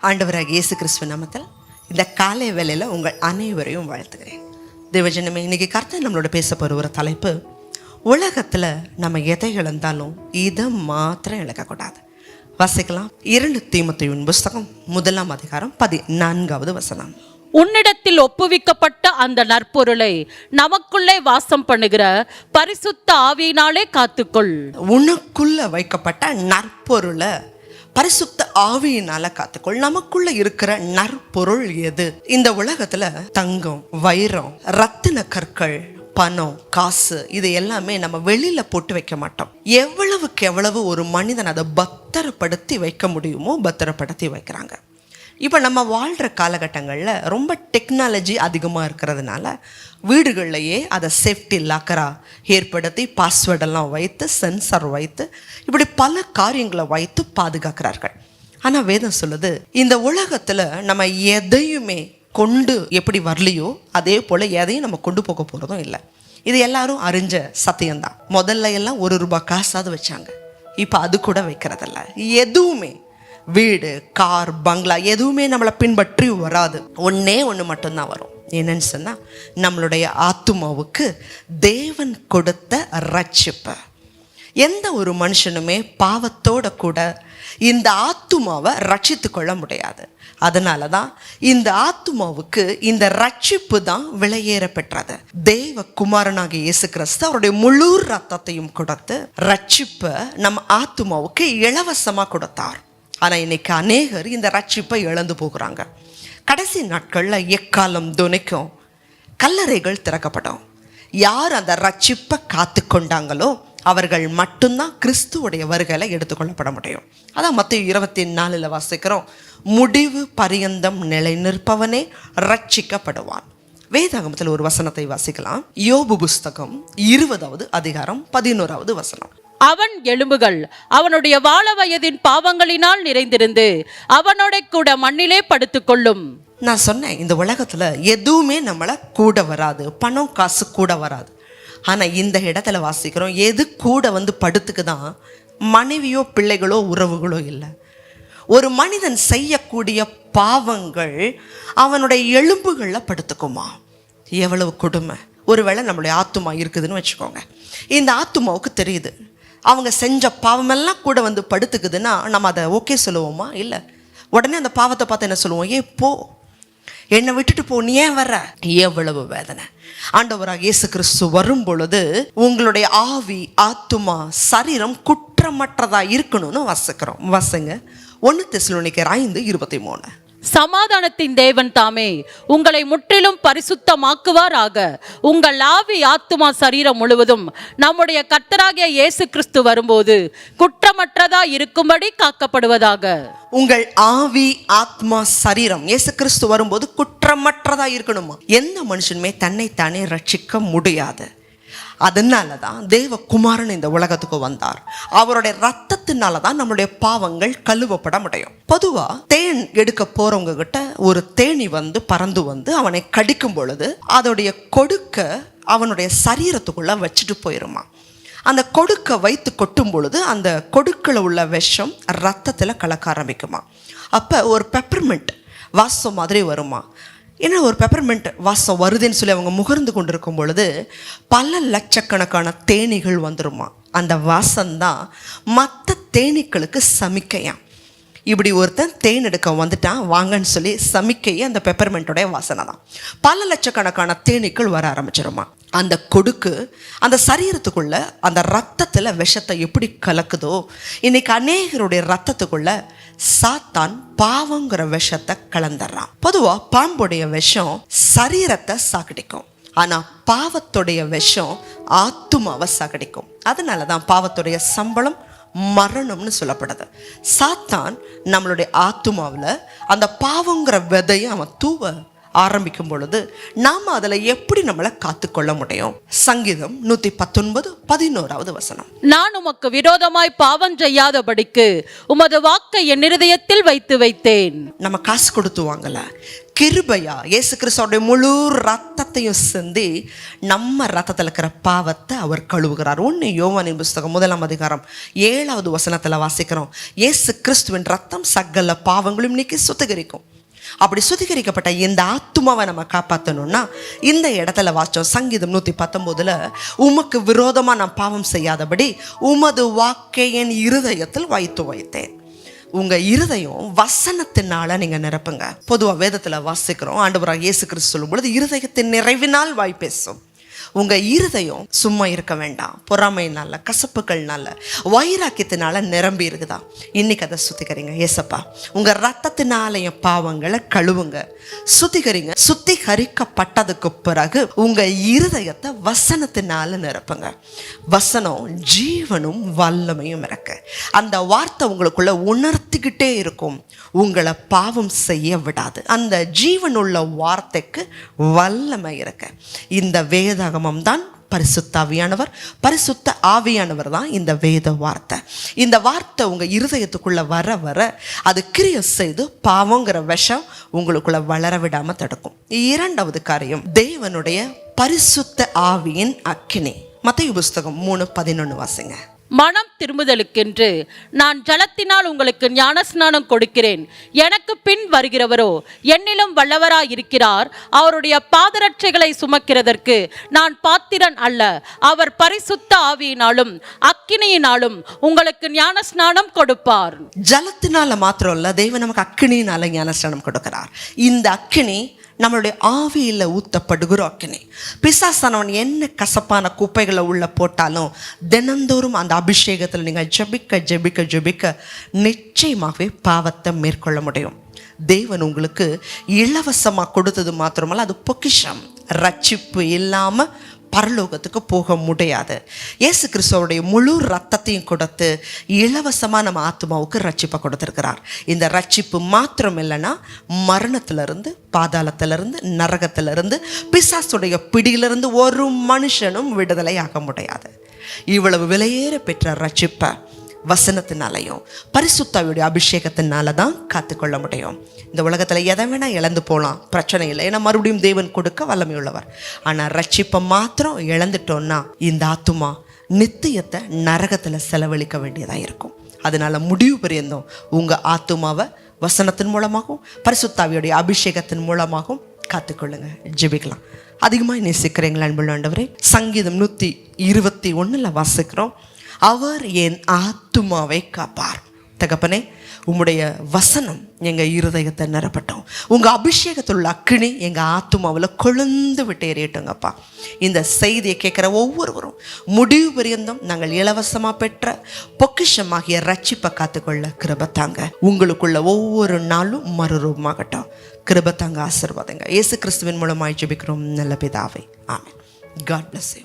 ஆண்டவராகிய இயேசு கிறிஸ்துவின் நாமத்தில் இந்த காலை வேளையில் உங்கள் அனைவரையும் வாழ்த்துகிறேன். தேவஜனமே, இன்னைக்கு கர்த்தர் நம்மளோட பேச போகிற ஒரு தலைப்பு, உலகத்தில் நம்ம எதை இழந்தாலும் இதை மாத்திரம் இழக்கக்கூடாது. வாசிக்கலாம். 2 தீமோத்தேயுவின் புஸ்தகம் 1 அதிகாரம் 14வது வசனம். உன்னிடத்தில் ஒப்புவிக்கப்பட்ட அந்த நற்பொருளை நமக்குள்ளே வாசம் பண்ணுகிற பரிசுத்த ஆவியினாலே காத்துக்கொள். உனக்குள்ள வைக்கப்பட்ட நற்பொருளை பரிசுத்த ஆவியினால காத்துக்கொள். நமக்குள்ள இருக்கிற நற்பொருள் எது? இந்த உலகத்துல தங்கம், வைரம், ரத்தின கற்கள், பணம், காசு, இது எல்லாமே நம்ம வெளியில போட்டு வைக்க மாட்டோம். எவ்வளவுக்கு எவ்வளவு ஒரு மனிதன் அதை பத்திரப்படுத்தி வைக்க முடியுமோ பத்திரப்படுத்தி வைக்கிறாங்க. இப்போ நம்ம வாழ்கிற காலகட்டங்களில் ரொம்ப டெக்னாலஜி அதிகமாக இருக்கிறதுனால வீடுகள்லையே அதை சேஃப்டி லாக்கராக ஏற்படுத்தி பாஸ்வேர்டெல்லாம் வைத்து சென்சார் வைத்து இப்படி பல காரியங்களை வைத்து பாதுகாக்கிறார்கள். ஆனால் வேதம் சொல்லுது, இந்த உலகத்தில் நம்ம எதையுமே கொண்டு எப்படி வரலையோ அதே போல் எதையும் நம்ம கொண்டு போக போகிறதும் இல்லை. இது எல்லாரும் அறிஞ்ச சத்தியம்தான். முதல்ல எல்லாம் 1 ரூபாய் காசாவது வச்சாங்க, இப்போ அது கூட வைக்கிறதில்ல. எதுவுமே வீடு, கார், பங்களா எதுவுமே நம்மளை பின்பற்றி வராது. ஒன்றே ஒன்று மட்டும்தான் வரும். என்னன்னு சொன்னால், நம்மளுடைய ஆத்துமாவுக்கு தேவன் கொடுத்த ரட்சிப்பு. எந்த ஒரு மனுஷனுமே பாவத்தோட கூட இந்த ஆத்துமாவை ரட்சித்து கொள்ள முடியாது. அதனால தான் இந்த ஆத்துமாவுக்கு இந்த ரட்சிப்பு தான் விலையேற பெற்றது. தேவ குமாரனாகிய இயேசு கிறிஸ்து அவருடைய முழு ரத்தத்தையும் கொடுத்து ரட்சிப்பை நம்ம ஆத்துமாவுக்கு இலவசமாக கொடுத்தார். ஆனால் இன்னைக்கு அநேகர் இந்த ரட்சிப்பை இழந்து போகிறாங்க. கடைசி நாட்களில் எக்காலம் துணிக்கும், கல்லறைகள் திறக்கப்படும். யார் அந்த ரட்சிப்பை காத்து கொண்டாங்களோ அவர்கள் மட்டும்தான் கிறிஸ்துவுடைய வருகையில் எடுத்துக்கொள்ளப்பட முடியும். அதான் மத்தேயு 24 வாசிக்கிறோம், முடிவு பரியந்தம் நிலை நிற்பவனே ரட்சிக்கப்படுவான். வேதாகமத்தில் ஒரு வசனத்தை வாசிக்கலாம். யோபு புஸ்தகம் 20வது அதிகாரம் 11வது வசனம். அவன் எலும்புகள் அவனுடைய வாழ வயதின் பாவங்களினால் நிறைந்திருந்து அவனோட கூட மண்ணிலே படுத்துக்கொள்ளும். நான் சொன்னேன், இந்த உலகத்துல எதுவுமே நம்மளை கூட வராது, பணம் காசு கூட வராது. ஆனா இந்த இடத்துல வாசிக்கிறோம், எது கூட வந்து படுத்துக்குதான்? மனைவியோ பிள்ளைகளோ உறவுகளோ இல்லை. ஒரு மனிதன் செய்யக்கூடிய பாவங்கள் அவனுடைய எலும்புகளில் படுத்துக்குமா? எவ்வளவு கொடுமை! ஒருவேளை நம்மளுடைய ஆத்துமா இருக்குதுன்னு வச்சுக்கோங்க. இந்த ஆத்துமாவுக்கு தெரியுது அவங்க செஞ்ச பாவமெல்லாம் கூட வந்து படுத்துக்குதுன்னா நம்ம அதை ஓகே சொல்லுவோமா? இல்லை. உடனே அந்த பாவத்தை பார்த்து என்ன சொல்லுவோம்? போ, என்னை விட்டுட்டு போ, நீ ஏன் வர்ற? எவ்வளவு வேதனை! ஆண்டவராக இயேசு கிறிஸ்து வரும் பொழுது உங்களுடைய ஆவி, ஆத்துமா, சரீரம் குற்றமற்றதா இருக்கணும்னு வாசிக்கிறோம். வாசங்க 1 தெசலோனிக்கர் 5:23. சமாதானத்தின் தேவன் தாமே உங்களை முற்றிலும் பரிசுத்தமாக்குவாராக. உங்கள் ஆவி, ஆத்துமா, சரீரம் முழுவதும் நம்முடைய கர்த்தராகிய இயேசு கிறிஸ்து வரும்போது குற்றமற்றதா இருக்கும்படி காக்கப்படுவதாக. உங்கள் ஆவி, ஆத்மா, சரீரம் இயேசு கிறிஸ்து வரும்போது குற்றமற்றதா இருக்கணுமா? எந்த மனுஷனுமே தன்னைத்தானே ரட்சிக்க முடியாது. அதனால தான் தேவ குமாரன் இந்த உலகத்துக்கு வந்தார். அவருடைய ரத்தத்தினால தான் நம்மளுடைய பாவங்கள் கழுவப்பட முடியும். பொதுவா தேன் எடுக்க போறவங்க கிட்ட ஒரு தேனி வந்து பறந்து வந்து அவனை கடிக்கும் பொழுது அதோடைய கொடுக்க அவனுடைய சரீரத்துக்குள்ள வச்சுட்டு போயிருமா. அந்த கொடுக்க வைத்து கொட்டும் பொழுது அந்த கொடுக்கல உள்ள விஷம் ரத்தத்தில் கலக்க ஆரம்பிக்குமா. அப்போ ஒரு பெப்பர்மெண்ட் வாசம் மாதிரி வருமா. ஏன்னா ஒரு பெப்பர்மெண்ட் வாசம் வருதுன்னு சொல்லி அவங்க முகர்ந்து கொண்டு இருக்கும் பொழுது பல லட்சக்கணக்கான தேனீகள் வந்துருமா. அந்த வாசம்தான் மற்ற தேனீக்களுக்கு சமிக்கையாம். இப்படி ஒருத்தன் தேன் எடுக்க வந்துட்டான் வாங்கன்னு சொல்லி சமிக்கையே அந்த பெப்பர்மெண்ட்டோடைய வாசனை தான். பல லட்சக்கணக்கான தேனீக்கள் வர ஆரம்பிச்சிருமா. அந்த கொடுக்கு அந்த சரீரத்துக்குள்ள அந்த ரத்தத்தில் விஷத்தை எப்படி கலக்குதோ, இன்னைக்கு அநேகருடைய ரத்தத்துக்குள்ள சாத்தான் பாவங்கிற விஷத்தை கலந்துடுறான். பொதுவா பாம்புடைய விஷம் சரீரத்தை சாக்கடிக்கும், ஆனா பாவத்துடைய விஷம் ஆத்துமாவை சாக்கடிக்கும். அதனாலதான் பாவத்துடைய சம்பளம் மரணம்னு சொல்லப்படுது. சாத்தான் நம்மளுடைய ஆத்துமாவில் அந்த பாவங்கிற விதையை அவன் தூவ ஆரம்பிக்கும் பொழுது நாம் அதில் எப்படி நம்மளை காத்துக்கொள்ள முடியும்? சங்கீதம் 119:11 வசனம். நான் உமக்கு விரோதமாய் பாவம் செய்யாதபடிக்கு உமது வாக்கை என் இருதயத்தில் வைத்து வைத்தேன். நம்ம காசு கொடுத்து வாங்கல, கிருபையா இயேசு கிறிஸ்துவோட முழு ரத்தத்தையும் சிந்தி நம்ம ரத்தத்தில் இருக்கிற பாவத்தை அவர் கழுவுகிறார். 1 யோவானின் புஸ்தகம் 1 வசனத்தில் வாசிக்கிறோம், இயேசு கிறிஸ்துவின் ரத்தம் சகல பாவங்களும் நீக்கி சுத்திகரிக்கும். அப்படி சுத்திகரிக்கப்பட்ட இந்த ஆத்துமாவை நம்ம காப்பாற்றணும்னா இந்த இடத்துல வாசிச்சோம். சங்கீதம் 119 உமக்கு விரோதமாக நான் பாவம் செய்யாதபடி உமது வாக்கை என் இருதயத்தில் வைத்து வைத்தேன். உங்க இருதயம் வசனத்தினால நீங்க நிரப்புங்க. பொதுவாக வேதத்துல வாசிக்கிறோம், ஆண்டவராக இயேசு கிறிஸ்து சொல்லும் பொழுது இருதயத்தின் நிறைவினால் வாய் பேசும். உங்க இருதயம் சும்மா இருக்க வேண்டாம். பொறாமையினால, கசப்புகள்னால, வைராக்கியத்தினால நிரம்பி இருக்குதா? இன்னைக்கு அதை சுத்திகரிங்க. ஏசப்பா, உங்க ரத்தத்தினால என் பாவங்களை கழுவுங்க, சுத்திகரிங்க. சுத்திகரிக்கப்பட்டதுக்கு பிறகு உங்க இருதயத்தை வசனத்தினால நிரப்புங்க. வசனம் ஜீவனும் வல்லமையும் இருக்கு. அந்த வார்த்தை உங்களுக்குள்ள உணர்த்திக்கிட்டே இருக்கும், உங்களை பாவம் செய்ய விடாது. அந்த ஜீவனுள்ள வார்த்தைக்கு வல்லமை இருக்கு. இந்த வேதாகமம் தான் பரிசுத்த ஆவியானவர். பரிசுத்த ஆவியானவர் தான் இந்த வேத வார்த்தை. இந்த வார்த்தை உங்க இருதயத்துக்குள்ள வர வர அது கிரியை செய்து பாவங்கிற விஷம் உங்களுக்குள்ள வளர விடாம தடுக்கும். 2வது காரியம், தேவனுடைய பரிசுத்த ஆவியின் அக்கினி. மத்தேயு புஸ்தகம் 3:11 வாசிங்க. மனம் திரும்புதலுக்கென்று நான் ஜலத்தினால் உங்களுக்கு ஞானஸ்நானம் கொடுக்கிறேன். எனக்கு பின் வருகிறவரோ என்னிலும் வல்லவராய் இருக்கிறார். அவருடைய பாதரட்சைகளை சுமக்கிறதற்கு நான் பாத்திரன் அல்ல. அவர் பரிசுத்த ஆவியினாலும் அக்கினியினாலும் உங்களுக்கு ஞானஸ்நானம் கொடுப்பார். ஜலத்தினால மாத்திரம் இல்ல, தேவன் நமக்கு அக்கினியினால ஞானஸ்நானம் கொடுக்கிறார். இந்த அக்கினி நம்மளுடைய ஆவியில் ஊத்தப்படுகிற அக்கினி. பிசாசானவன் என்ன கசப்பான குப்பைகளை உள்ள போட்டாலும் தினந்தோறும் அந்த அபிஷேகத்தில் நீங்கள் ஜெபிக்க ஜெபிக்க ஜெபிக்க நிச்சயமாகவே பாவத்தை மேற்கொள்ள முடியும். தேவன் உங்களுக்கு இலவசமாக கொடுத்தது மாத்திரமல்ல, அது பொக்கிஷம். ரட்சிப்பு இல்லாமல் பரலோகத்துக்கு போக முடியாது. இயேசு கிறிஸ்துவோடைய முழு ரத்தத்தையும் கொடுத்து இலவசமாக நம்ம ஆத்மாவுக்கு ரட்சிப்பை கொடுத்துருக்கிறார். இந்த ரட்சிப்பு மாத்திரம் இல்லைன்னா மரணத்திலிருந்து, பாதாளத்திலிருந்து, நரகத்திலிருந்து, பிசாசுடைய பிடியிலிருந்து ஒரு மனுஷனும் விடுதலை ஆக முடியாது. இவ்வளவு விலையேற பெற்ற ரட்சிப்பை வசனத்தினாலையும் பரிசுத்தாவியுடைய அபிஷேகத்தினால தான் காத்துக்கொள்ள முடியும். இந்த உலகத்தில் எதை வேணால் இழந்து போகலாம், பிரச்சனை இல்லை. ஏன்னா மறுபடியும் தேவன் கொடுக்க வல்லமை உள்ளவர். ஆனால் ரட்சிப்பை மாத்திரம் இழந்துட்டோன்னா இந்த ஆத்துமா நித்தியத்தை நரகத்தில் செலவழிக்க வேண்டியதாக இருக்கும். அதனால முடிவு பரியந்தம் உங்கள் ஆத்துமாவை வசனத்தின் மூலமாகவும் பரிசுத்தாவியுடைய அபிஷேகத்தின் மூலமாகவும் காத்துக்கொள்ளுங்க. ஜெபிக்கலாம். அதிகமாக நேசிக்கிறீங்களா அன்புள்ள ஆண்டவரே? சங்கீதம் 121 வாசிக்கிறோம், அவர் என் ஆத்துமாவை காப்பார். தகப்பனே, உம்முடைய வசனம் எங்கள் இருதயத்தை நிரப்பட்டோம். உங்கள் அபிஷேகத்தில் உள்ள அக்கினி எங்கள் ஆத்துமாவில் கொழுந்து விட்டு எறியட்டுங்கப்பா. இந்த செய்தியை கேட்குற ஒவ்வொருவரும் முடிவு பரியந்தம் நாங்கள் இலவசமாக பெற்ற பொக்கிஷமாகிய ரட்சிப்பை காத்துக்கொள்ள கிருபத்தாங்க. உங்களுக்குள்ள ஒவ்வொரு நாளும் மறுரூபமாகட்டும். கிருபத்தாங்க, ஆசீர்வாதங்க. இயேசு கிறிஸ்துவின் மூலமாய் ஜெபிக்கிறோம் நல்ல பிதாவே, ஆமென். God bless you.